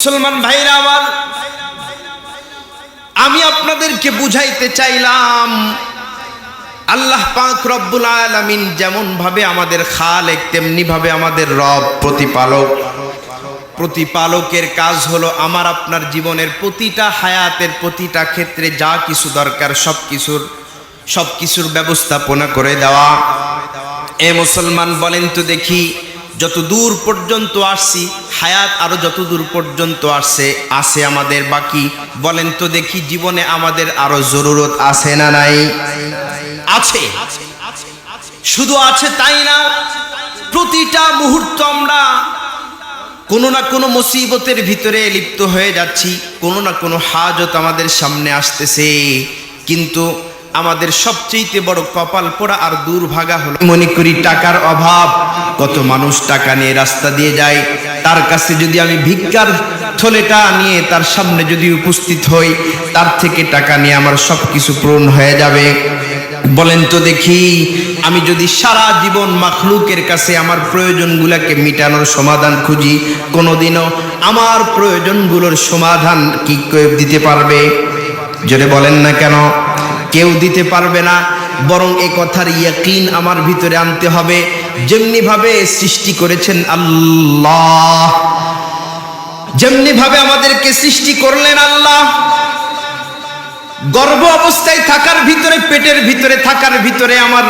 মুসলমান ভাইরা আমার, আমি আপনাদেরকে বুঝাইতে চাইলাম আল্লাহ পাক রব্বুল আলামিন যেমন ভাবে আমাদের খালেক তেমনি ভাবে আমাদের রব প্রতিপালক। প্রতিপালকের কাজ হলো আমার আপনার জীবনের প্রতিটা হায়াতের প্রতিটা ক্ষেত্রে যা কিছু দরকার সবকিছুর ব্যবস্থাপনা করে দেওয়া। এ মুসলমান বলেন তো দেখি, যত দূর পর্যন্ত আসছি হায়াত আরো যত দূর পর্যন্ত আসে আমাদের বাকি, বলেন তো দেখি জীবনে আমাদের আরো জরুরত আছে না নাই? আছে। শুধু আছে তাই না, প্রতিটা মুহূর্ত আমরা কোনো না কোনো মুসিবতের ভিতরে লিপ্ত হয়ে যাচ্ছি, কোনো না কোনো হাজত আমাদের সামনে আসতেছে। কিন্তু আমাদের সবচেয়ে বড় কপাল পোড়া আর দুর্ভাগা হলো মনে করি টাকার অভাব। কত মানুষ টাকা নিয়ে রাস্তা দিয়ে যায়, তার কাছে যদি আমি ভিক্ষার থলেটা নিয়ে তার সামনে যদি উপস্থিত হই, তার থেকে টাকা নিয়ে আমার সবকিছু পূরণ হয়ে যাবে। বলেন তো দেখি, আমি যদি সারা জীবন মাখলুকের কাছে আমার প্রয়োজনগুলোকে মিটানোর সমাধান খুঁজি, কোনোদিনও আমার প্রয়োজনগুলোর সমাধান কি কেউ দিতে পারবে? জোরে বলেন না কেন? কেউ দিতে পারবে না। বরং এই কথার ইয়াকিন আমার ভিতরে আনতে হবে, যেমনি ভাবে সৃষ্টি করেছেন আল্লাহ, যেমনি ভাবে আমাদেরকে সৃষ্টি করলেন আল্লাহ, গর্ভ অবস্থায় থাকার ভিতরে, পেটের ভিতরে থাকার ভিতরে আমার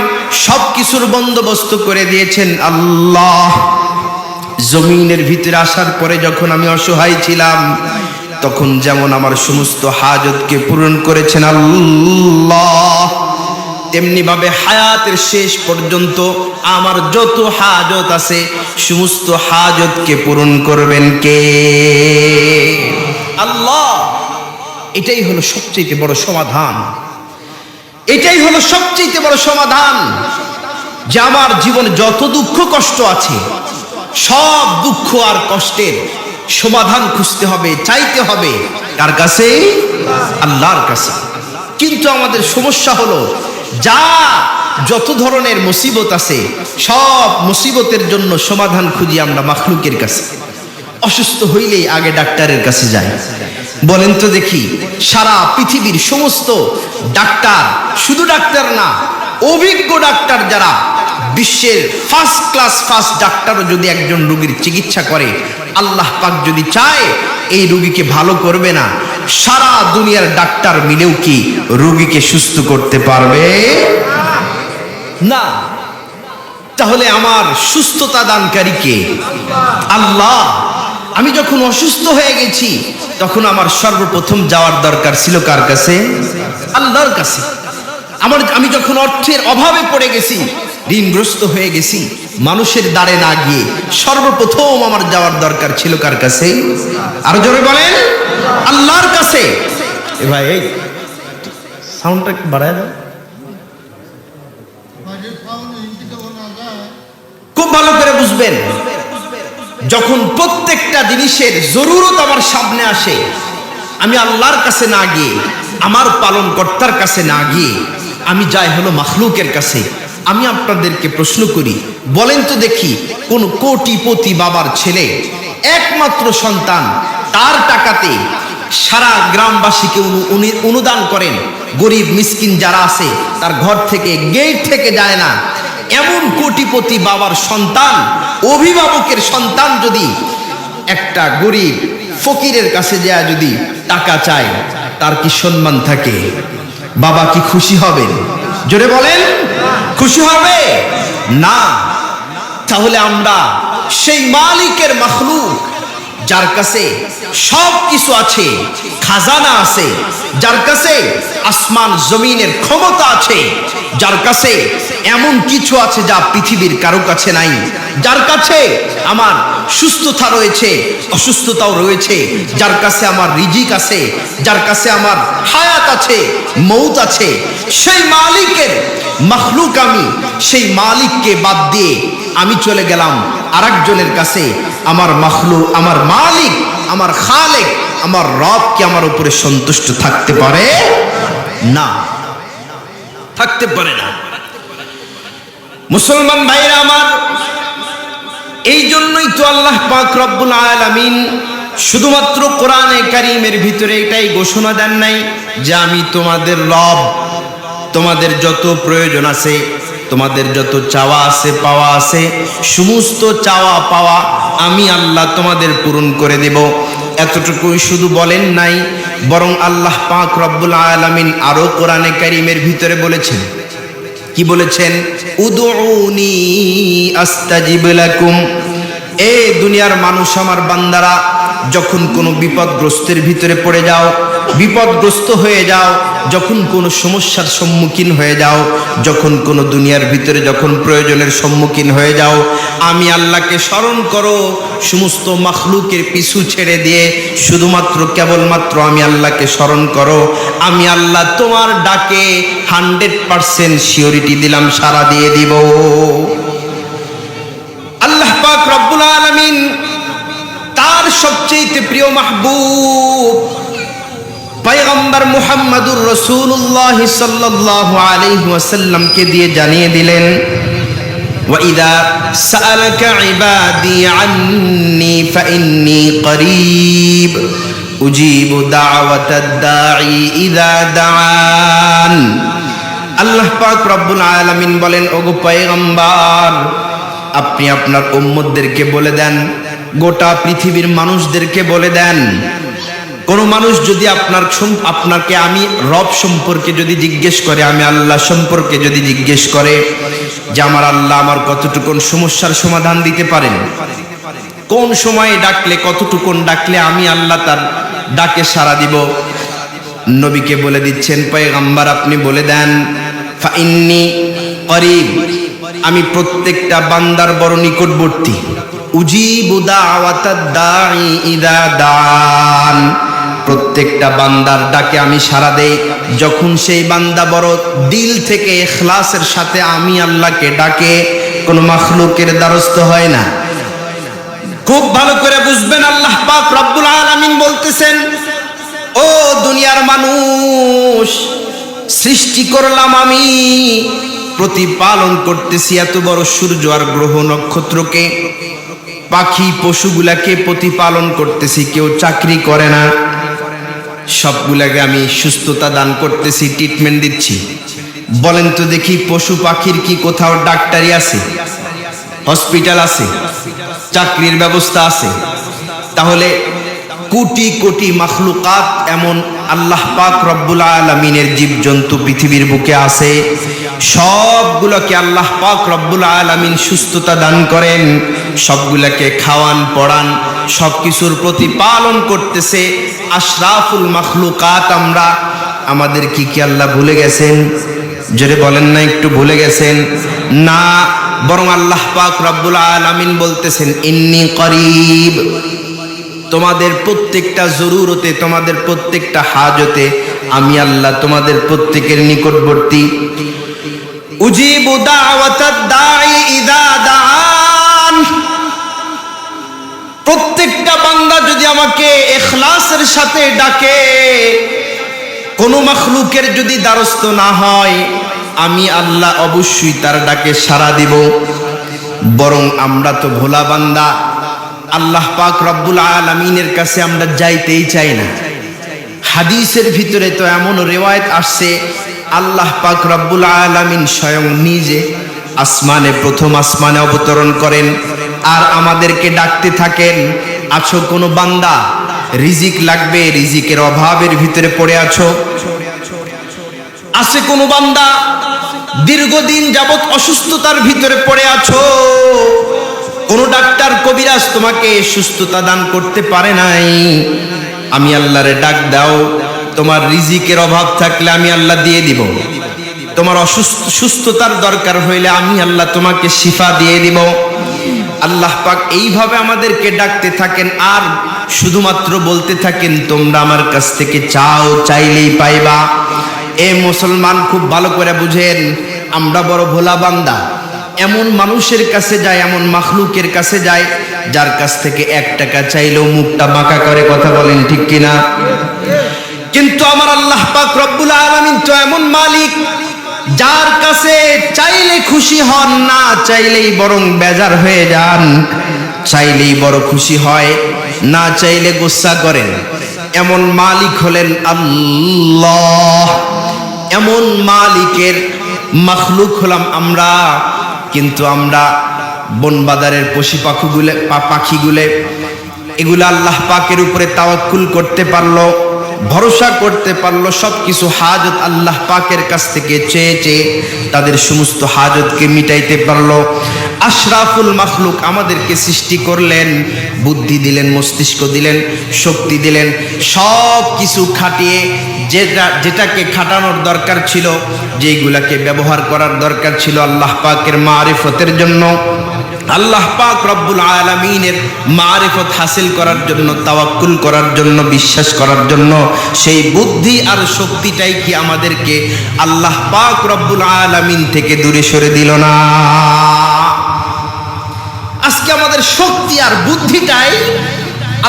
সবকিছুর বন্দোবস্ত করে দিয়েছেন আল্লাহ। জমিনের ভিতরে আসার পরে যখন আমি অসহায় ছিলাম, তখন যেমন আমার সমস্ত হাজতকে পূরণ করেছেন আল্লাহ, তেমনি ভাবে হায়াতের শেষ পর্যন্ত আমার যত হাজত আছে সমস্ত হাজতকে পূরণ করবেন কে? আল্লাহ। এটাই হলো সবচেয়ে বড় সমাধান, এটাই হলো সবচেয়ে বড় সমাধান। যে আমার জীবনে যত দুঃখ কষ্ট আছে, সব দুঃখ আর কষ্টের সমাধান খুঁজতে হবে, চাইতে হবে কার কাছে? আল্লাহর কাছে। কিন্তু আমাদের সমস্যা হলো, যত ধরনের মুসিবত আছে সব মুসিবতের জন্য সমাধান খুঁজি আমরা মাখলুকের কাছে। অসুস্থ হইলেই আগে ডাক্তারের কাছে যাই। বলেন তো দেখি, সারা পৃথিবীর সমস্ত ডাক্তার, শুধু ডাক্তার না, অভিজ্ঞ ডাক্তার যারা, বিশ্বের ফার্স্ট ক্লাস ডাক্তারও যদি একজন রোগীর চিকিৎসা করে, আল্লাহ পাক যদি চায় এই রোগীকে ভালো করবে না, সারা দুনিয়ার ডাক্তার মিলেও কি রোগীকে সুস্থ করতে পারবে না? তাহলে আমার সুস্থতা দানকারী কে? আল্লাহ। আমি যখন অসুস্থ হয়ে গেছি, তখন আমার সর্বপ্রথম যাওয়ার দরকার ছিল কার কাছে? আল্লাহর কাছে। আমি যখন অর্থের অভাবে পড়ে গেছি, ঋণগ্রস্ত হয়ে গেছি, মানুষের দ্বারে না গিয়ে সর্বপ্রথম আমার যাওয়ার দরকার ছিল কার কাছে? আরো জোরে বলেন, আল্লাহর কাছে। এ ভাই, এই সাউন্ডটা একটু বাড়ায় দাও। খুব ভালো করে বুঝবেন, যখন প্রত্যেকটা জিনিসের জরুরত আমার সামনে আসে, আমি আল্লাহর কাছে না গিয়ে, আমার পালনকর্তার কাছে না গিয়ে আমি যাই হলো মাখলুকের কাছে। আমি আপনাদেরকে প্রশ্ন করি, বলেন তো দেখি, কোন কোটিপতি বাবার ছেলে, একমাত্র সন্তান, তার টাকাতে সারা গ্রামবাসীকে অনুদান করেন, গরিব মিসকিন যারা আছে তার ঘর থেকে, গেট থেকে যায় না, এমন কোটিপতি বাবার সন্তান, অভিভাবকের সন্তান যদি একটা গরিব ফকিরের কাছে যায় যদি টাকা চায়, তার কি সম্মান থাকে? বাবা কি খুশি হবে? জোরে বলেন, খুশি হবে না? তাহলে আমরা সেই মালিকের মাখলুক, যার কাছে সব কিছু আছে, খাজানা আছে, যার কাছে আসমান জমিনের ক্ষমতা আছে, যার কাছে এমন কিছু আছে যা পৃথিবীর কারো কাছে নাই, যার কাছে আমার সুস্থতা রয়েছে, অসুস্থতাও রয়েছে, যার কাছে আমার রিজিক আছে, যার কাছে আমার হায়াত আছে, মৌত আছে, সেই মালিকের মাখলুক আমি, সেই মালিককে বাদ দিয়ে আমি চলে গেলাম আরেকজনের কাছে। আমার মাখলুক, আমার মালিক, আমার খালেক, আমার রব কি আমার উপরে সন্তুষ্ট থাকতে পারে না? থাকতে পারে না। মুসলমান ভাইরা আমার, এই জন্যই তো আল্লাহ পাক রব্বুল আলামিন শুধুমাত্র কোরআনে কারীমের ভিতরে এটাই ঘোষণা দেন নাই যে আমি তোমাদের রব, তোমাদের যত প্রয়োজন আছে, তোমাদের যত চাওয়া আছে পাওয়া আছে, সমস্ত চাওয়া পাওয়া আমি আল্লাহ তোমাদের পূরণ করে দেব, এতটুকুই শুধু বলেন নাই, বরং আল্লাহ পাক রব্বুল আলামিন আরো কোরআনে কারীমের ভিতরে বলেছেন, কি বলেছেন? উদউনি আস্তাজিব লাকুম। এ দুনিয়ার মানুষ, আমার বান্দারা, যখন কোনো বিপদগ্রস্তের ভিতরে পড়ে যাও, বিপদগ্রস্ত হয়ে যাও, যখন কোনো সমস্যার সম্মুখীন হয়ে যাও, যখন কোনো দুনিয়ার ভিতরে যখন প্রয়োজনের সম্মুখীন হয়ে যাও, আমি আল্লাহকে স্মরণ করো। সমস্ত মাখলুকের পিছু ছেড়ে দিয়ে শুধুমাত্র কেবলমাত্র আমি আল্লাহকে স্মরণ করো। আমি আল্লাহ তোমার ডাকে 100% সিওরিটি দিলাম, সাড়া দিয়ে দিব। আল্লাহ পাক রব্বুল আলামিন তার সবচেয়ে প্রিয় মাহবুব পয়গম্বর মুহাম্মদুর রাসূলুল্লাহ সাল্লাল্লাহু আলাইহি ওয়াসাল্লামকে দিয়ে জানিয়ে দিলেন, ওয়া ইযা সাআলাকা ইবাদি আন্নী ফাইন্নী করিব উজিবু দাওয়াতাদ দাঈ ইযা দাআন। আল্লাহ পাক রব্বুল আলামিন বলেন, ওগো পয়গম্বর, আপনি আপনার উম্মতদেরকে বলে দেন, গোটা পৃথিবীর মানুষদেরকে বলে দেন, কোন মানুষ যদি আপনাকে আমি রব সম্পর্কে যদি জিজ্ঞেস করে, আমি আল্লাহ সম্পর্কে যদি জিজ্ঞেস করে যে আমার আল্লাহ আমার কতটুকুন সমস্যার সমাধান দিতে পারেন, কোন সময়ে ডাকলে, কতটুকুন ডাকলে আমি আল্লাহ তার ডাকে সাড়া দিব, নবীকে বলে দিচ্ছেন, পয়গম্বর আপনি বলে দেন, ফাইন্নী করিব, আমি প্রত্যেকটা বান্দার বড় নিকটবর্তী। উজিবু দাওয়াতাদ দাঈ ইযা দাআন, প্রত্যেকটা বান্দার ডাকে আমি সাড়া দেই যখন সেই বান্দা বড় দিল থেকে ইখলাসের সাথে আমি আল্লাহকে ডাকে, কোনো মাখলুকের দ্বারস্থ হয় না। খুব ভালো করে বুঝবেন, আল্লাহ পাক রব্বুল আলামিন বলতেছেন, ও দুনিয়ার মানুষ, সৃষ্টি করলাম আমি, প্রতিপালন করতেছি এত বড় সূর্য আর গ্রহ নক্ষত্রকে, পাখি পশুগুলাকে প্রতিপালন করতেছি, কেউ চাকরি করে না, সবগুলাকে আমি সুস্থতা দান করতেছি, ট্রিটমেন্ট দিচ্ছি। বলেন তো দেখি, পশু পাখির কি কোথাও ডাক্তারি আছে, হসপিটাল আছে, চাকরির ব্যবস্থা আছে? তাহলে কোটি কোটি মাখলুকাত এমন আল্লাহ পাক রব্বুল আলামিনের জীবজন্তু পৃথিবীর বুকে আছে, সবগুলোকে আল্লাহ পাক রব্বুল আলামিন সুস্থতা দান করেন, সবগুলোকে খাওয়ান পড়ান, সবকিছুর প্রতিপালন করতেছে। আশরাফুল মাখলুকাত আমরা, আমাদের কি আল্লাহ ভুলে গেছেন? জোরে বলেন না, একটু ভুলে গেছেন না? বরং আল্লাহ পাক রব্বুল আলামিন বলতেছেন, ইন্নী করিব, তোমাদের প্রত্যেকটা জরুরতে, তোমাদের প্রত্যেকটা হাজতে আমি আল্লাহ তোমাদের প্রত্যেকের নিকটবর্তী। উজিবু দাওয়াতাদ দাঈ ইযা দাআন, প্রত্যেকটা বান্দা যদি আমাকে ইখলাসের সাথে ডাকে, কোন মাখলুকের যদি দ্বারস্থ না হয়, আমি আল্লাহ অবশ্যই তার ডাকে সাড়া দিব। বরং আমরা তো ভোলা বান্দা, আল্লাহ পাক রব্বুল আলামিনের কাছে আমরা যাইতেই চাই না। হাদিসের ভিতরে তো এমন রিওয়ায়াত আসছে, আল্লাহ পাক রব্বুল আলামিন স্বয়ং নিজে আসমানে, প্রথম আসমানে অবতরণ করেন আর আমাদেরকে ডাকতে থাকেন, আছো কোনো বান্দা, রিজিক লাগবে, রিজিকের অভাবের ভিতরে পড়ে আছো? আছে কোনো বান্দা দীর্ঘদিন যাবত অসুস্থতার ভিতরে পড়ে আছো, কোন ডাক্তার কবিরাজ তোমাকে সুস্থতা দান করতে পারে নাই, আমি আল্লাহরে ডাক দাও, তোমার রিজিকের অভাব থাকলে আমি আল্লাহ দিয়ে দিব, তোমার সুস্থতার দরকার হইলে আমি আল্লাহ তোমাকে শিফা দিয়ে দিব। আল্লাহ পাক এইভাবে আমাদেরকে ডাকতে থাকেন আর শুধুমাত্র বলতে থাকেন, তোমরা আমার কাছ থেকে চাও, চাইলেই পাইবা। এ মুসলমান, খুব ভালো করে বুঝেন, আমরা বড় ভোলা বান্দা, এমন মানুষের কাছে যায়, এমন মাখলুকের কাছে যায়, যার কাছ থেকে 1 টাকা চাইলেও মুখটা বাঁকা করে কথা বলেন, ঠিক কিনা? কিন্তু আমার আল্লাহ পাক রব্বুল আলামিন তো এমন মালিক, যার কাছে চাইলে খুশি হন না, চাইলেই বরং বেজার হয়ে যান, চাইলেই বড় খুশি হয়। না চাইলে গুসা করেন, এমন মালিক হলেন আল্লাহ। এমন মালিকের মাখলুক হলাম আমরা, কিন্তু আমরা বনবাদারের পাখিগুলো এগুলো আল্লাহ পাকের উপরে তাওয়াক্কুল করতে পারলো, ভরসা করতে পারলো, সবকিছু হাজত আল্লাহ পাকের কাছ থেকে চেয়ে চেয়ে তাদের সমস্ত হাজতকে মিটাইতে পারলো। আশরাফুল মাখলুক আমাদেরকে সৃষ্টি করলেন, বুদ্ধি দিলেন, মস্তিষ্ক দিলেন, শক্তি দিলেন, সব কিছু খাটিয়ে যেটাকে খাটানোর দরকার ছিল, যেগুলাকে ব্যবহার করার দরকার ছিল আল্লাহ পাকের মারিফতের জন্য, আল্লাহ পাক রব্বুল আলামিনের মারিফত হাসিল করার জন্য, তাওয়াক্কুল করার জন্য, বিশ্বাস করার জন্য, সেই বুদ্ধি আর শক্তিটাই কি আমাদেরকে আল্লাহ পাক রব্বুল আলামিন থেকে দূরে সরে দিল না? আজকে আমাদের শক্তি আর বুদ্ধিটাই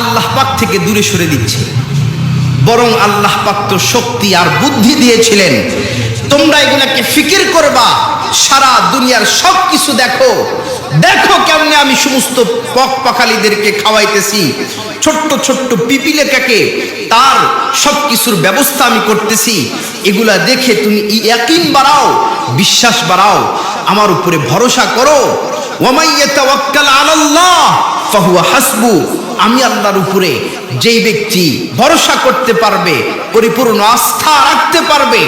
আল্লাহ পাক থেকে দূরে সরে দিচ্ছে। বরং আল্লাহ পাক তো শক্তি আর বুদ্ধি দিয়েছিলেন, তোমরা এগুলাকে ফিকির করবা, সারা দুনিয়ার সব কিছু দেখো, দেখো কেমনে আমি সমস্ত পাখালিদেরকে খাওয়াইতেছি, ছোট্ট ছোট্ট পিপিলেকাকে তার সব কিছুর ব্যবস্থা আমি করতেছি। এগুলা দেখে তুমি ইয়াকিন বাড়াও, বিশ্বাস বাড়াও, আমার উপরে ভরসা করো। ওয়ামাই ইয়াতাওয়াক্কাল আলাল্লাহ ফাহুয়া হাসবু, আমি আল্লাহর উপরে যেই ব্যক্তি ভরসা করতে পারবে, পরিপূর্ণ আস্থা রাখতে পারবে,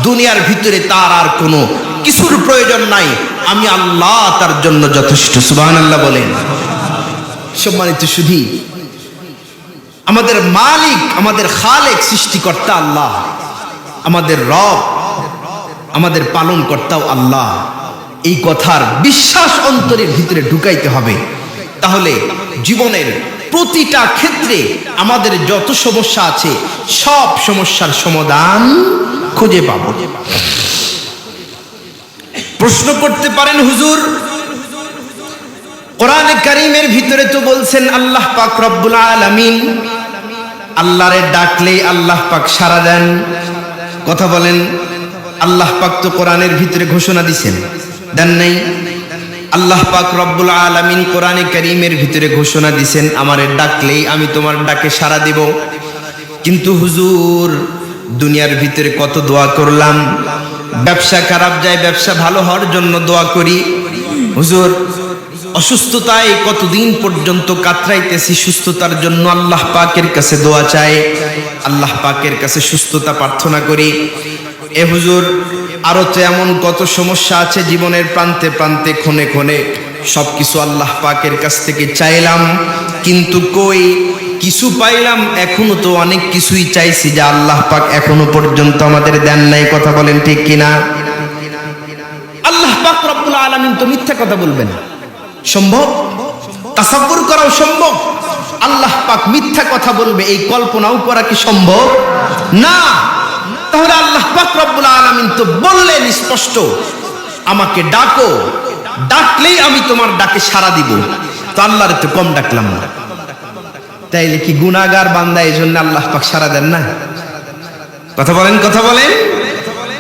দুনিয়ার ভিতরে তার আর কোনো কিছুর প্রয়োজন নাই, আমি আল্লাহ তার জন্য যথেষ্ট। সুবহানাল্লাহ বলেন। সম্মানিত সুধী, আমাদের মালিক, আমাদের খালেক, সৃষ্টিকর্তা আল্লাহ, আমাদের রব, আমাদের পালন কর্তাও আল্লাহ। এই কথার বিশ্বাস অন্তরের ভিতরে ঢুকাইতে হবে, তাহলে জীবনের প্রতিটা ক্ষেত্রে আমাদের যত সমস্যা আছে সব সমস্যার সমাধান খুঁজে পাব। প্রশ্ন করতে পারেন, হুজুর কোরআনে কারীমের ভিতরে তো বলছেন আল্লাহ পাক রব্বুল আলামিন আল্লাহরে ডাকলেই আল্লাহ পাক সাড়া দেন। কথা বলেন, আল্লাহ পাক তো কোরআনের ভিতরে ঘোষণা দিয়েছেন, দেন নাই? আল্লাহ পাক রব্বুল আলামিন কোরআনে কারীমের ভিতরে ঘোষণা দিয়েছেন, আমারে ডাকলেই আমি তোমার ডাকে সাড়া দিব। কিন্তু হুজুর দুনিয়ার ভিতরে কত দোয়া করলাম, ব্যবসা খারাপ যায়, ব্যবসা ভালো হওয়ার জন্য দোয়া করি। হুজুর অসুস্থতায় কতদিন পর্যন্ত কাতরাইতেছি, সুস্থতার জন্য আল্লাহ পাকের কাছে দোয়া চাই, আল্লাহ পাকের কাছে সুস্থতা প্রার্থনা করি। এ হুজুর আরো তো এমন কত সমস্যা আছে জীবনের প্রান্তে প্রান্তে, ক্ষণে ক্ষণে, সবকিছু আল্লাহ পাকের কাছ থেকে চাইলাম, কিন্তু কই কিছু পাইলাম? এখনো তো অনেক কিছুই চাইছি যা আল্লাহ পাক এখনো পর্যন্ত আমাদের দেন নাই। কথা বলেন ঠিক কিনা? আল্লাহ পাক রব্বুল আলামিন তো মিথ্যা কথা বলবেন? সম্ভব? তাসাব্বুর করাও সম্ভব? আল্লাহ পাক মিথ্যা কথা বলবে এই কল্পনাও করা কি সম্ভব? না। তাহলে আল্লাহ পাক রব্বুল আলামিন তো বললেন স্পষ্ট, আমাকে ডাকো, ডাকলেই আমি তোমার ডাকে সাড়া দিব। তো আল্লাহরে তো কম ডাকলাম না, তাইলে কি গুনাহগার বান্দা এই জন্য আল্লাহ পাক সাড়া দেন না? কথা বলেন, কথা বলেন।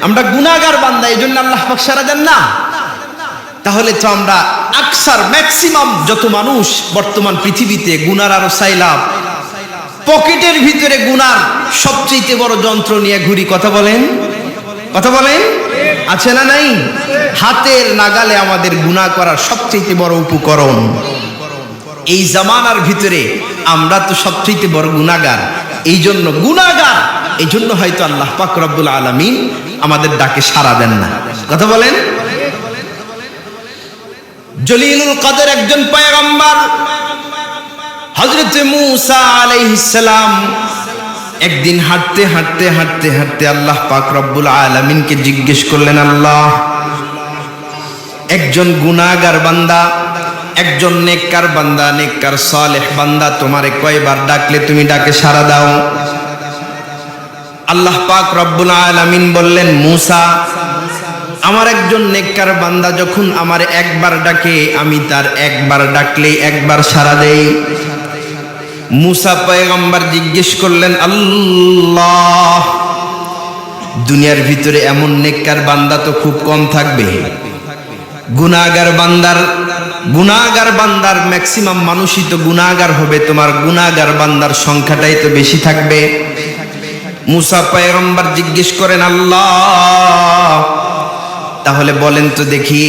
আমরা গুনাহগার বান্দা এই জন্য আল্লাহ পাক সাড়া দেন না? তাহলে তো আমরা আকসার ম্যাক্সিমাম যত মানুষ বর্তমান পৃথিবীতে গুনার আরো সাইলাম, পকেটের ভিতরে গুনার সবচেয়ে বড় যন্ত্র নিয়ে ঘুরি। কথা বলেন, কথা বলেন, আছে না নাই? হাতের নাগালে আমাদের গুনাহ করার সবচেয়ে বড় উপকরণ। এই জামানার ভিতরে আমরা তো সবচেয়ে বড় গুনাহগার, এই জন্য গুনাহগার, এই জন্য হয়তো আল্লাহ পাক রব্বুল আলামিন আমাদের ডাকে সাড়া দেন না। কথা বলেন। জলিলুল কদর একজন পয়গম্বর হযরত মূসা আলাইহিস সালাম একদিন হাঁটতে হাঁটতে হাঁটতে হাঁটতে আল্লাহ পাক রব্বুল আলামিনকে জিজ্ঞেস করলেন, আল্লাহ, একজন গুনাহগার বান্দা, একজন নেককার বান্দা, নেককার সালেহ বান্দা তোমারে কয়বার ডাকলে তুমি ডাকে সাড়া দাও? আল্লাহ পাক রব্বুল আলামিন বললেন, মূসা, আমার একজন নেককার বান্দা যখন আমার একবার ডাকে আমি তার একবার ডাকলেই একবার সাড়া দেই। মূসা পয়গম্বর জিজ্ঞেস করলেন, আল্লাহ, দুনিয়ার ভিতরে এমন নেককার বান্দা তো খুব কম থাকবে, গুনাহগার বান্দার গুনাহগার বান্দার ম্যাক্সিমাম মানুষই তো গুনাহগার হবে, তোমার গুনাহগার বান্দার সংখ্যাটাই তো বেশি থাকবে। মুসা পয়গম্বর জিজ্ঞেস করেন, আল্লাহ তাহলে বলেন তো দেখি,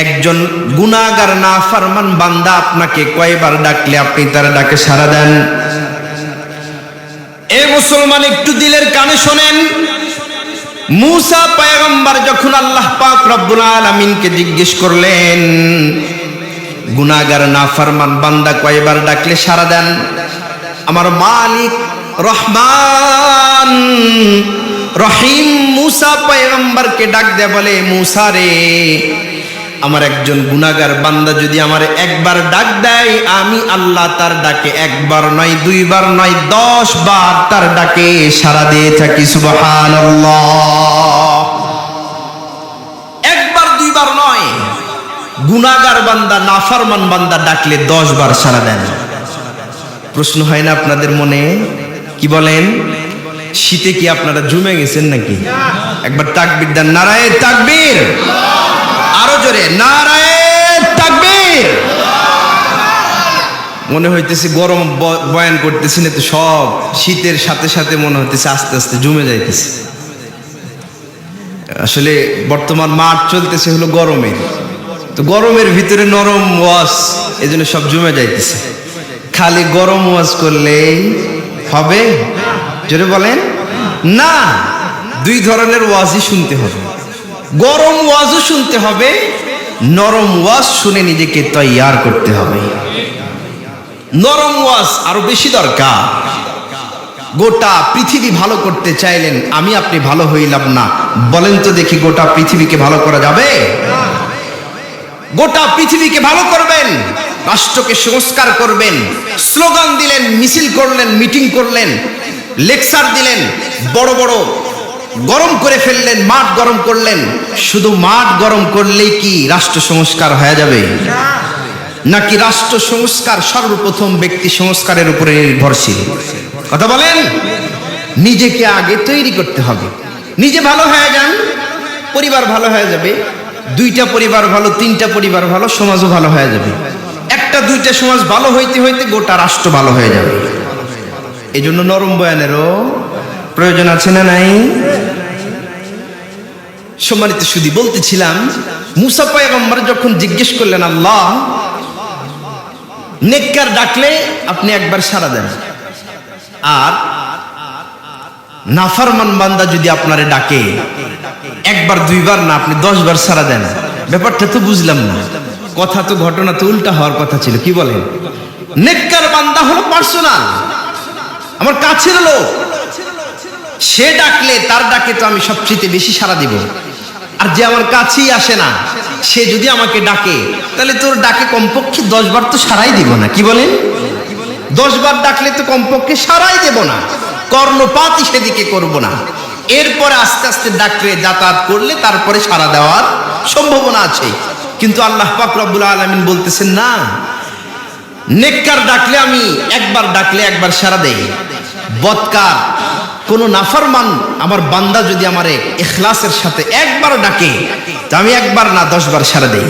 একজন গুনাহগার নাফরমান বান্দা আপনাকে কয়বার ডাকলে আপনি তার ডাকে সাড়া দেন? এ মুসলমান, একটু দিলের কানে শোনেন। মুসা পয়গম্বর যখন আল্লাহ পাক রব্বুল আলামিনকে জিজ্ঞেস করলেন, গুনাহগার নাফরমান বান্দা কয়বার ডাকলে সাড়া দেন? আমার মালিক রহমান রহিম মুসা পয়গম্বরকে ডাক দেয়া বলে, মুসা রে, আমার একজন গুনাহগার বান্দা যদি আমার একবার ডাক দেয়, আমি আল্লাহ তার ডাকে একবার নয়, দুইবার নয়, 10 বার তার ডাকে সাড়া দিয়ে থাকি। সুবহানাল্লাহ। একবার দুইবার নয়, গুনাহগার বান্দা নাফরমান বান্দা ডাকলে 10 বার সাড়া দেন। প্রশ্ন হয় না আপনাদের মনে? কি বলেন? শীতে কি আপনারা জমে গেছেন নাকি? একবার তাকবীর দেন, নারায়ে তাকবীর। আরো জোরে, নারায়ে তাকবীর। মনে হইতেছে গরম বয়ান করতেছি না তো, সব শীতের সাথে সাথে মনে হইতেছে আস্তে আস্তে জমে যাইতেছে। আসলে বর্তমান মাঠ চলতেছে হলো গরমের, তো গরমের ভিতরে নরম ওয়াজ, এজন্য সব জমে যাইতেছে। খালি গরম ওয়াজ করলেই হবে? জোরে বলেন না। 2 ধরনের ওয়াজই শুনতে হবে, গরম ওয়াজও শুনতে হবে, নরম ওয়াজ শুনে নিজেকে তৈয়ার করতে হবে। নরম ওয়াজ আরো বেশি দরকার। গোটা পৃথিবী ভালো করতে চাইলেন, আমি আপনি ভালো হইলাম না, বলেন তো দেখি গোটা পৃথিবীকে ভালো করা যাবে? গোটা পৃথিবীকে ভালো করবেন, রাষ্ট্রকে সংস্কার করবেন, স্লোগান দিলেন, মিছিল করলেন, মিটিং করলেন, লেকচার দিলেন, বড় বড় গরম করে ফেললেন, মাঠ গরম করলেন। শুধু মাঠ গরম করলেই কি রাষ্ট্র সংস্কার হয়ে যাবে? নাকি রাষ্ট্র সংস্কার সর্বপ্রথম ব্যক্তি সংস্কারের উপরে নির্ভরশীল? কথা বলেন। নিজেকে আগে তৈরি করতে হবে। নিজে ভালো হয়ে যান, পরিবার ভালো হয়ে যাবে। 2টা পরিবার ভালো, 3টা পরিবার ভালো, সমাজও ভালো হয়ে যাবে। 1টা 2টা সমাজ ভালো হইতে হইতে গোটা রাষ্ট্র ভালো হয়ে যাবে। এই জন্য নরম বয়ানেরও প্রয়োজন আছে না নাই? সম্মানিত সুধী, বলতেছিলাম, মুসা পয়গম্বর যখন জিজ্ঞেস করলেন, আল্লাহ নেককার ডাকলে আপনি একবার সাড়া দেন, আর নাফরমান বান্দা যদি আপনারে ডাকে একবার দুইবার না, আপনি 10 বার সাড়া দেন। ব্যাপারটা তো বুঝলাম না, কথা তো ঘটনা তো উল্টা হওয়ার কথা ছিল। কি বলেন? নেককার বান্দা হলো পার্সোনাল, আমার কাছের লোক, সে ডাকলে তার ডাকে তো আমি সবচেয়ে বেশি সাড়া দিব। আর যে আমার কাছেই আসে না, সে যদি আমাকে ডাকে, তাহলে তোর ডাকে কমপক্ষে 10 বার তো সাড়াই দিব না। কি বলেন? 10 বার ডাকলে তো কমপক্ষে সাড়াই দেব না, কর্ণপাতই সেদিকে করব না। এরপরে আস্তে আস্তে ডাকলে, যাতায়াত করলে তারপরে সাড়া দেওয়ার সম্ভাবনা আছে। কিন্তু আল্লাহ পাক রব্বুল আলামিন বলতেছেন, না, নেককার ডাকলে আমি একবার ডাকলে একবার সাড়া দেই। বদকার কোন নাফরমান আমার বান্দা যদি আমারে ইখলাসের সাথে একবার ডাকে, তা আমি একবার না 10 বার সাড়া দেই।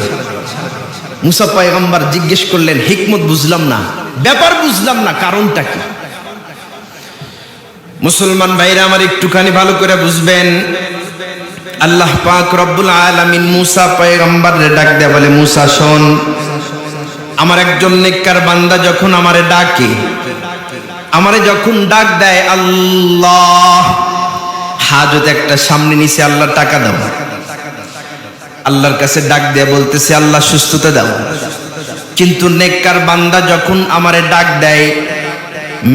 মুসা পয়গম্বর জিজ্ঞেস করলেন, হিকমত বুঝলাম না, ব্যাপার বুঝলাম না, কারণটা কি? মুসলমান ভাইরা আমার একটুখানি ভালো করে বুঝবেন। আল্লাহ পাক রব্বুল আলামিন মুসা পয়গম্বরের ডাক দেয়া বলে, মুসা শোন, আমার একজন নেককার বান্দা যখন আমারে ডাকে, আমারে যখন ডাক দেয়, আল্লাহ, হাজত একটা সামনে নিচে, আল্লাহ টাকা দাও, আল্লাহর কাছে ডাক দেয়া বলতেছে, আল্লাহ সুস্থতা দাও। কিন্তু নেককার বান্দা যখন আমারে ডাক দেয়,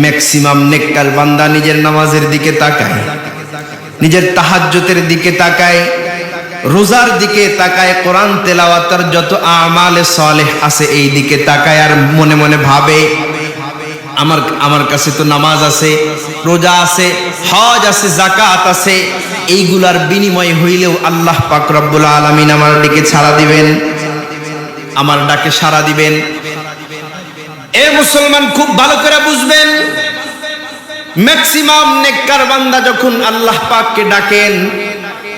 ম্যাক্সিমাম নেককার বান্দা নিজের নামাজের দিকে তাকায়, নিজের তাহাজ্জুদের দিকে তাকায়, রোজার দিকে তাকায়, কোরআন তেলাওয়াতের যত আমালে সালেহ আছে এই দিকে তাকায়, আর মনে মনে ভাবে, আমার কাছে তো নামাজ আছে, রোজা আছে, হজ আছে, যাকাত আছে, এইগুলার বিনিময় হইলেও আল্লাহ পাক রব্বুল আলামিন আমার দিকে ছাড়া দিবেন, আমার ডাকে সাড়া দিবেন। এ মুসলমান, খুব ভালো করে বুঝবেন, ম্যাক্সিমাম নেককার বান্দা যখন আল্লাহ পাককে ডাকেন,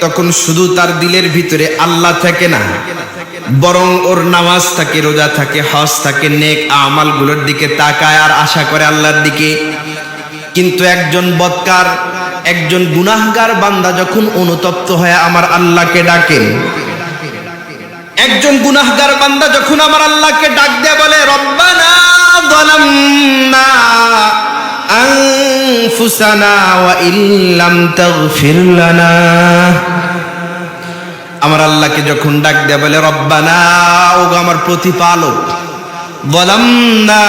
তখন শুধু তার দিলের ভিতরে আল্লাহ থাকে না, বরং ওর নামাজ থাকে, রোজা থাকে, হজ থাকে, নেক আমালগুলোর দিকে তাকায় আর আশা করে আল্লাহর দিকে। কিন্তু একজন বদকার, একজন গুনাহগার বান্দা যখন অনুতপ্ত হয়ে আমার আল্লাহকে ডাকেন, একজন গুনাহগার বান্দা যখন আমার আল্লাহকে ডাক দেয়া বলে রব্বানা যালামনা আনফুসানা ওয়া ইল্লাম তাগফির লানা, আমার আল্লাহকে যখন ডাক দেয়া বলে রব্বানা, ওগো আমার প্রতিপালক, যালামনা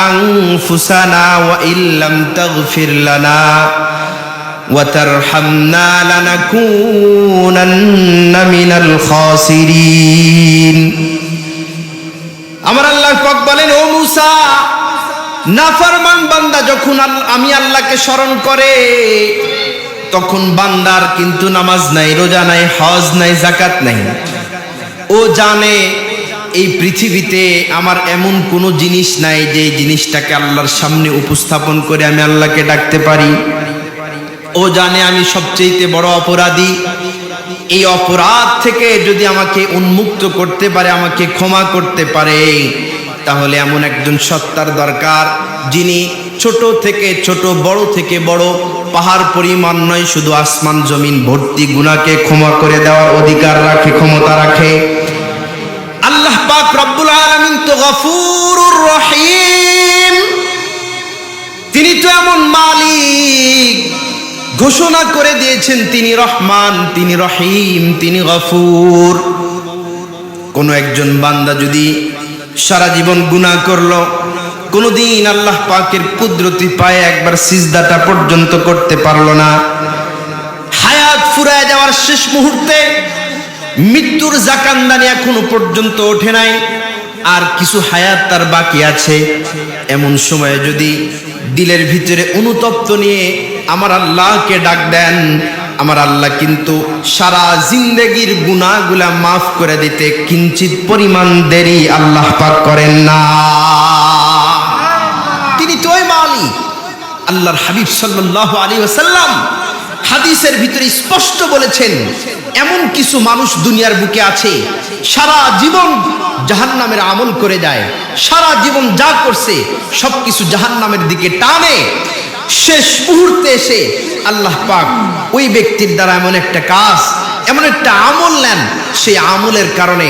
আনফুসানা ওয়া ইল্লাম তাগফির লানা ওয়া তারহামনা লানাকুনান্না মিনাল খাসিরিন। আমার আল্লাহ পাক বলেন, ও মুসা, নাফরমান বান্দা যখন আমি আল্লাহকে স্মরণ করে, তখন বান্দার কিন্তু নামাজ নাই, রোজা নাই, হজ নাই, যাকাত নাই। ও জানে এই পৃথিবীতে আমার এমন কোনো জিনিস নাই যে জিনিসটাকে আল্লাহর সামনে উপস্থাপন করে আমি আল্লাহকে ডাকতে পারি। ও জানে আমি সবচেয়ে বড় অপরাধী। এই অপরাধ থেকে যদি আমাকে উন্মুক্ত করতে পারে, আমাকে ক্ষমা করতে পারে, তাহলে এমন একজন সত্তার দরকার যিনি ছোট থেকে ছোট, বড় থেকে বড়, পাহাড় পরিমাণ নয়, শুধু আসমান জমিন ভর্তি গুনাহকে ক্ষমা করে দেওয়ার অধিকার রাখে, ক্ষমতা রাখে। আল্লাহ পাক রব্বুল আলামিন তো গফুরুর রহিম। তিনি তো এমন মালিক, ঘোষণা করে দিয়েছেন তিনি রহমান, তিনি রহিম, তিনি গফুর। কোন একজন বান্দা যদি সারা জীবন গুনাহ করলো, কোনদিন আল্লাহ পাকের কুদরতি পায়ে একবার সিজদাটা পর্যন্ত করতে পারলো না, হায়াত ফুরায় যাওয়ার শেষ মুহূর্তে মৃত্যুর জাকান্দানি এখনো পর্যন্ত ওঠে নাই, আর কিছু হায়াত তার বাকি আছে, এমন সময়ে যদি দিলের ভিতরে অনুতপ্ত নিয়ে আমার আল্লাহকে ডাক দেন, আমার আল্লাহ কিন্তু সারা জিন্দেগির গুনাহগুলা মাফ করে দিতে কিঞ্চিত পরিমাণ দেরি আল্লাহ পাক করেন না। তিনি তো ওই মালিক। আল্লাহর হাবিব সাল্লাল্লাহু আলাইহি ওয়াসাল্লাম হাদিসের ভিতরে স্পষ্ট বলেছেন, এমন কিছু মানুষ দুনিয়ার বুকে আছে সারা জীবন জাহান্নামের আমল করে যায়, সারা জীবন যা করছে সবকিছু জাহান্নামের দিকে টানে, শেষ মুহূর্তে এসে আল্লাহ পাক ওই ব্যক্তির দ্বারা এমন একটা কাজ, এমন একটা আমল নেন, সেই আমলের কারণে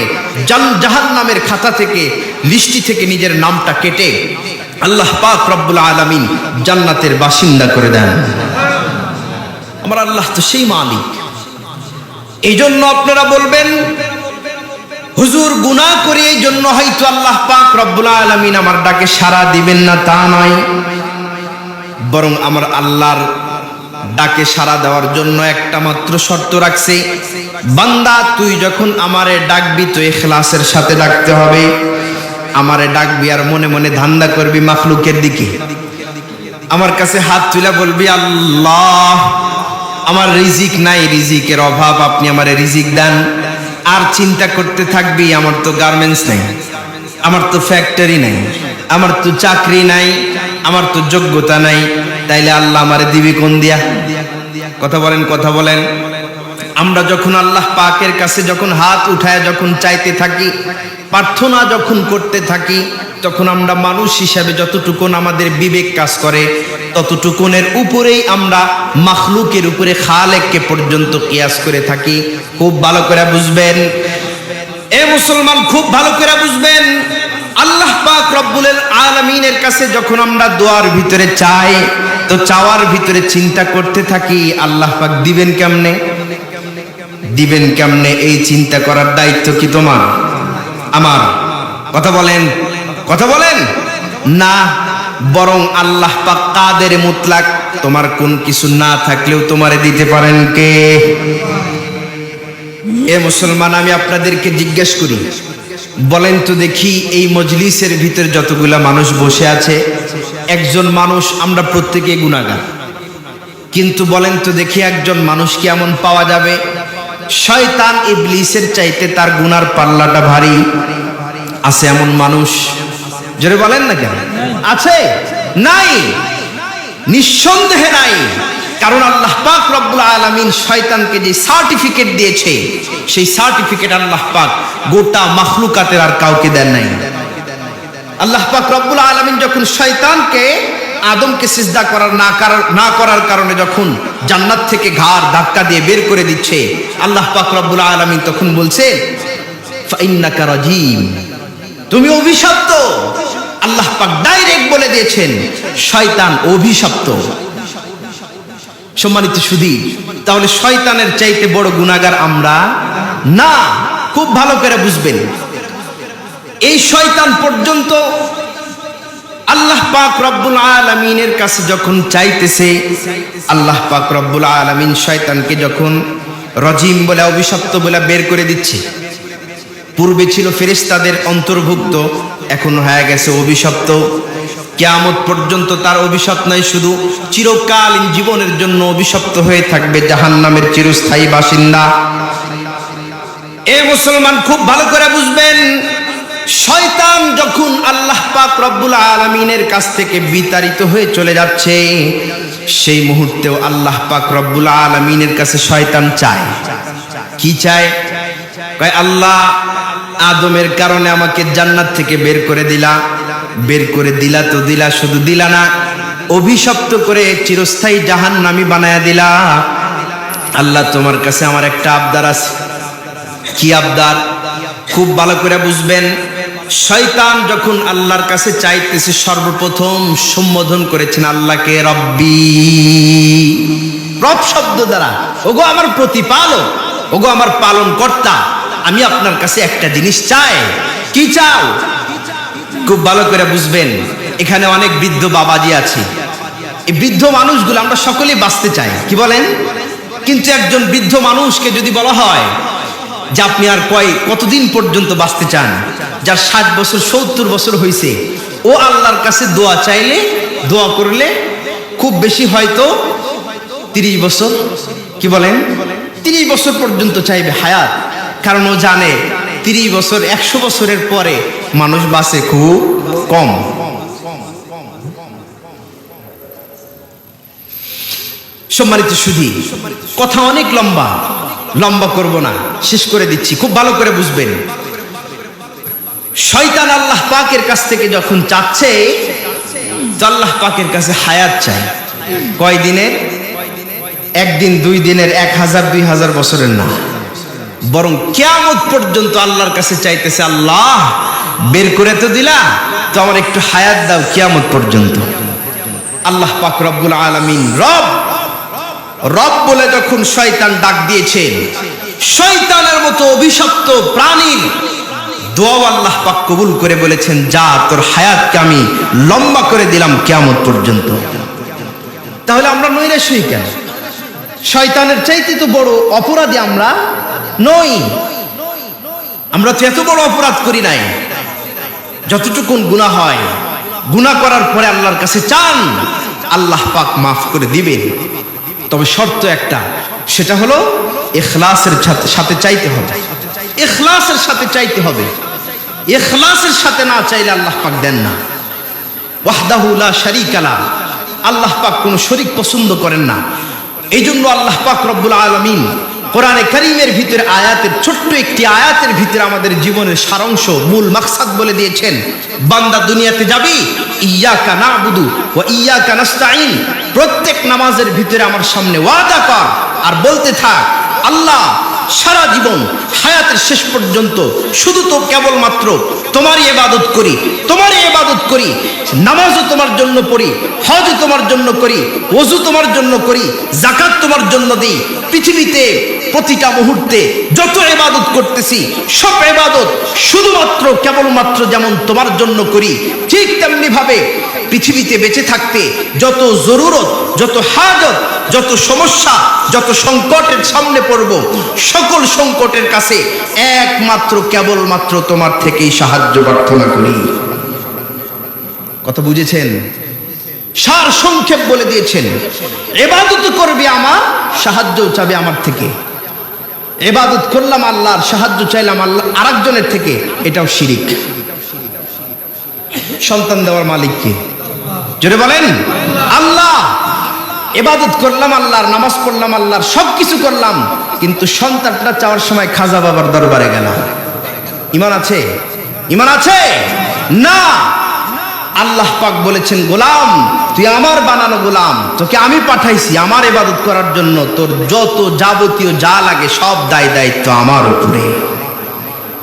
জাহান্নামের খাতা থেকে, লিস্টি থেকে নিজের নামটা কেটে আল্লাহ পাক রব্বুল আলামিন জান্নাতের বাসিন্দা করে দেন। আমার আল্লাহ তো সেই মালিক। এই জন্য আপনারা বলবেন, হুজুর গুনাহ করে এই জন্য হয়তো আল্লাহ পাক রব্বুল আলামিন আমার ডাকে সাড়া দিবেন না, তা নয়, বরং আমার আল্লাহর ডাকে সাড়া দেওয়ার জন্য একটা মাত্র শর্ত রাখছে, বান্দা তুই যখন আমারে ডাকবি তো ইখলাসের সাথে ডাকতে হবে। আমারে ডাকবি আর মনে মনে ধান্দা করবি মাখলুকের দিকে, আমার কাছে হাত তুলে বলবি আল্লাহ আমার রিজিক নাই, রিজিকের অভাব, আপনি আমারে রিজিক দেন। আর চিন্তা করতে থাকবি আমার তো গার্মেন্টস নাই, আমার তো ফ্যাক্টরি নাই, আমার তো চাকরি নাই, আমার তো যোগ্যতা নাই, তাইলে আল্লাহ আমারে দিবি কোন দিয়া? কথা বলেন, কথা বলেন। আমরা যখন আল্লাহ পাকের কাছে যখন হাত উঠায় যখন চাইতে থাকি, প্রার্থনা যখন করতে থাকি, তখন আমরা মানুষ হিসাবে যতটুকুন আমাদের বিবেক কাজ করে ততটুকুনের উপরেই আমরা মাখলুকের উপরে খালেককে পর্যন্ত কিয়াস করে থাকি। খুব ভালো করে বুঝবেন এ মুসলমান, খুব ভালো করে বুঝবেন। আল্লাহ পাক রব্বুল আলামিনের কাছে যখন আমরা দোয়ার ভিতরে চাই, তো চাওয়ার ভিতরে চিন্তা করতে থাকি আল্লাহ পাক দিবেন কেমনে, দিবেন কেমনে। এই চিন্তা করার দায়িত্ব কি তোমার, আমার? কথা বলেন, কথা বলেন না। বরং আল্লাহ পাক কাদের মুতলাক, তোমার কোন কিছু না থাকলেও তোমারে দিতে পারেন কে? এ মুসলমান, আমি আপনাদেরকে জিজ্ঞেস করি, বলেন তো দেখি এই মজলিসের ভিতরে যতগুলা মানুষ বসে আছে, একজন মানুষ, আমরা প্রত্যেকে গুনাহগার, কিন্তু বলেন তো দেখি একজন মানুষ কি এমন পাওয়া যাবে শয়তান ইবলিসের চাইতে তার গুনার পাল্লাটা ভারী? আছে এমন মানুষ? জোরে বলেন না কেন? আছে? নাই, নিঃসন্দেহে নাই। কারণ আল্লাহ পাক রব্বুল আলামিন শয়তানকে যে সার্টিফিকেট দিয়েছে, সেই সার্টিফিকেট আল্লাহ পাক গোটা মাখলুকাতের আর কাউকে দেন নাই। আল্লাহ পাক রব্বুল আলামিন যখন শয়তানকে আদমকে সিজদা না করার কারণে যখন জান্নাত থেকে ঘাড় ধাক্কা দিয়ে বের করে দিচ্ছে, আল্লাহ পাক রব্বুল আলামিন তখন বলছে ফাইন্নাকা রাজিম, তুমি অভিশপ্ত। আল্লাহ পাক ডাইরেক্ট বলে দিয়েছেন শয়তান অভিশপ্ত। সম্মানিত সুধী, তাহলে শয়তানের চাইতে বড় গুনাহগার আমরা না। খুব ভালো করে বুঝবেন, এই শয়তান পর্যন্ত আল্লাহ পাক রব্বুল আলামিনের কাছে যখন চাইতেছে, আল্লাহ পাক রব্বুল আলামিন শয়তানকে যখন রজিম বলে অভিশপ্ত বলে বের করে দিচ্ছে, পূর্বে ছিল ফেরেশতাদের অন্তর্ভুক্ত, এখন হয়ে গেছে অভিশপ্ত। কিয়ামত পর্যন্ত তার অভিশাপ নাই, শুধু চিরকালীন জীবনের জন্য অভিশপ্ত হয়ে থাকবে, জাহান্নামের চিরস্থায়ী বাসিন্দা। এ মুসলমান খুব ভালো করে বুঝবেন, শয়তান যখন আল্লাহ পাক রব্বুল আলামিনের কাছ থেকে বিতাড়িত হয়ে চলে যাচ্ছে, সেই মুহূর্তেও আল্লাহ পাক রব্বুল আলামিনের কাছে শয়তান চায়। কি চায়? কয় আল্লাহ, আদমের কারণে আমাকে জান্নাত থেকে বের করে দিলা তো দিলা, শুধু দিলা না, অভিশপ্ত করে চিরস্থায়ী জাহান্নামী বানায়া দিলা। আল্লাহ, তোমার কাছে আমার একটা আবদার আছে। কি আবদার? খুব ভালো করে বুঝবেন, শয়তান যখন আল্লাহর কাছে চাইতেছে, সর্বপ্রথম সম্বোধন করেছেন আল্লাহকে রব্বি, রব শব্দ দ্বারা, ওগো আমার প্রতিপালক, ওগো আমার পালন কর্তা, আমি আপনার কাছে একটা জিনিস চাই। কি চাও? খুব ভালো করে বুঝবেন, এখানে অনেক বৃদ্ধ বাবাজি আছে। এই বৃদ্ধ মানুষগুলো আমরা সকলেই বাঁচতে চাই, কি বলেন? কিন্তু একজন বৃদ্ধ মানুষকে যদি বলা হয় যে আপনি আর কতদিন পর্যন্ত বাঁচতে চান, যার 60 বছর 70 বছর হয়েছে, ও আল্লাহর কাছে দোয়া চাইলে, দোয়া করলে খুব বেশি হয়তো 30 বছর, কি বলেন, 30 বছর পর্যন্ত চাইবে হায়াত। কারণ ও জানে 30 বছর 100 বছরের পরে মানুষ বাঁচে খুব কম। সম্মানিত সুধী, কথা অনেক লম্বা করব না, শেষ করে দিচ্ছি, খুব ভালো করে বুঝবেন। শয়তান আল্লাহ পাকের কাছ থেকে যখন চাচ্ছে, আল্লাহ পাকের কাছে হায়াত চায়। কয় দিনের? 1 দিন 2 দিনের, 1000 2000 বছরের না, বরং কিয়ামত পর্যন্ত আল্লাহর কাছে চাইতেছে, আল্লাহ বের করে তো দিলা, তো আমার একটু হায়াত দাও কিয়ামত পর্যন্ত। আল্লাহ পাক রব্বুল আলামিন রব বলে যখন শয়তান ডাক দিয়েছে, শয়তানের মতো অভিশপ্ত প্রাণীর দোয়া আল্লাহ পাক কবুল করে বলেছেন, যা তোর হায়াতকে আমি লম্বা করে দিলাম কিয়ামত পর্যন্ত। তাহলে আমরা নৈরাশ হই কেন? শয়তানের চাইতে তো বড় অপরাধী আমরা নই। আমরা তো এত বড় অপরাধ করি নাই। যতটুকুন গুনাহ হয়, গুনাহ করার পরে আল্লাহর কাছে চান, আল্লাহ পাক মাফ করে দিবেন। তবে শর্ত একটা, সেটা হলো ইখলাসের সাথে চাইতে হবে। ইখলাসের সাথে চাইতে হবে। ইখলাসের সাথে না চাইলে আল্লাহ পাক দেন না। ওয়াহদাহু লা শারীকা লা, আল্লাহ পাক কোনো শরীক পছন্দ করেন না। এই জন্য আল্লাহ পাক রব্বুল আলামিন কোরআনে কারীমের ভিতরে আয়াতের, ছোট্ট একটি আয়াতের ভিতরে আমাদের জীবনের সারাংশ, মূল মাকসাদ বলে দিয়েছেন। বান্দা দুনিয়াতে যাবি, ইয়্যাকা না'বুদু ওয়া ইয়্যাকা নাস্তাঈন, প্রত্যেক নামাজের ভিতরে আমার সামনে ওয়াদা কর আর বলতে থাক, আল্লাহ সারা জীবন হায়াতের শেষ পর্যন্ত শুধু তো কেবলমাত্র তোমারই ইবাদত করি, নামাজও তোমার জন্য পড়ি, হজ তোমার জন্য করি, ওযু তোমার জন্য করি, যাকাত তোমার জন্য দিই। পৃথিবীতে প্রতিটা মুহূর্তে যত ইবাদত করতেছি, সব ইবাদত শুধুমাত্র কেবলমাত্র যেমন তোমার জন্য করি, ঠিক তেমনি ভাবে পৃথিবীতে বেঁচে থাকতে যত জরুরত, যত হাজত, যত সমস্যা, যত সংকটের সামনে পড়ব, সকল সংকটের কাছে একমাত্র কেবলমাত্র তোমার থেকেই সাহায্য প্রার্থনা করি। কথা বুঝেছেন? সার সংক্ষেপ বলে দিয়েছেন, ইবাদত করবে আমার, সাহায্য চাবে আমার থেকে। ইবাদত করলাম আল্লাহর, সাহায্য চাইলাম আল্লাহ আরেকজনের থেকে, এটাও শিরিক। সন্তান দেওয়ার মালিক কে? জোরে বলেন আল্লাহ। ইবাদত করলাম আল্লাহর, নামাজ পড়লাম আল্লাহর, সবকিছু করলাম, কিন্তু সন্তানটা চাওয়ার সময় খাজা বাবার দরবারে গেলাম। ঈমান আছে? ঈমান আছে না? আল্লাহ পাক বলেছেন, গোলাম তুই আমার বানানো গোলাম, তোকে আমি পাঠাইছি আমার ইবাদত করার জন্য, তোর যত যাবতীয় যা লাগে সব দায় দায়িত্ব আমার উপরে।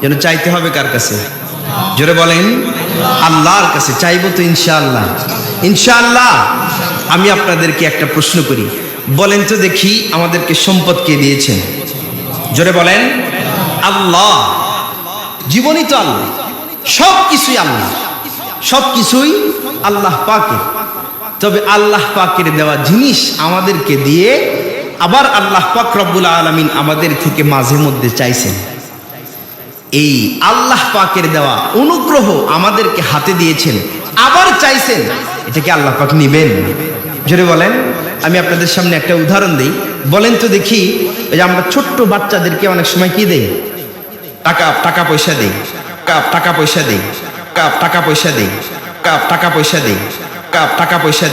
যেন চাইতে হবে কার কাছে? জোরে বলেন, আল্লাহর কাছে। চাইবো তো ইনশাআল্লাহ? ইনশাআল্লাহ। আমি আপনাদেরকে একটা প্রশ্ন করি, বলেন তো দেখি, আমাদেরকে সম্পদ কে দিয়েছেন? জোরে বলেন। আল্লাহ। জীবনই তো আল্লাহ, সব কিছুই আল্লাহ, সব কিছুই আল্লাহ পাকের। তবে আল্লাহ পাকের দেওয়া জিনিস আমাদেরকে দিয়ে আবার আল্লাহ পাক রব্বুল আলামিন আমাদের থেকে মাঝে মধ্যে চাইছেন। এই আল্লাহ পাকের দেওয়া অনুগ্রহ আমাদেরকে হাতে দিয়েছেন, আবার চাইছেন, এটা কি আল্লাহ পাক নিবেন? জোরে বলেন। আমি আপনাদের সামনে একটা উদাহরণ দিই, বলেন তো দেখি। ওই যে আমরা ছোট্ট বাচ্চাদেরকে অনেক সময় কি দেই? টাকা পয়সা দেই, টাকা পয়সা দেই, টাকা পয়সা দেই, টাকা পয়সা দেই, টাকা পয়সা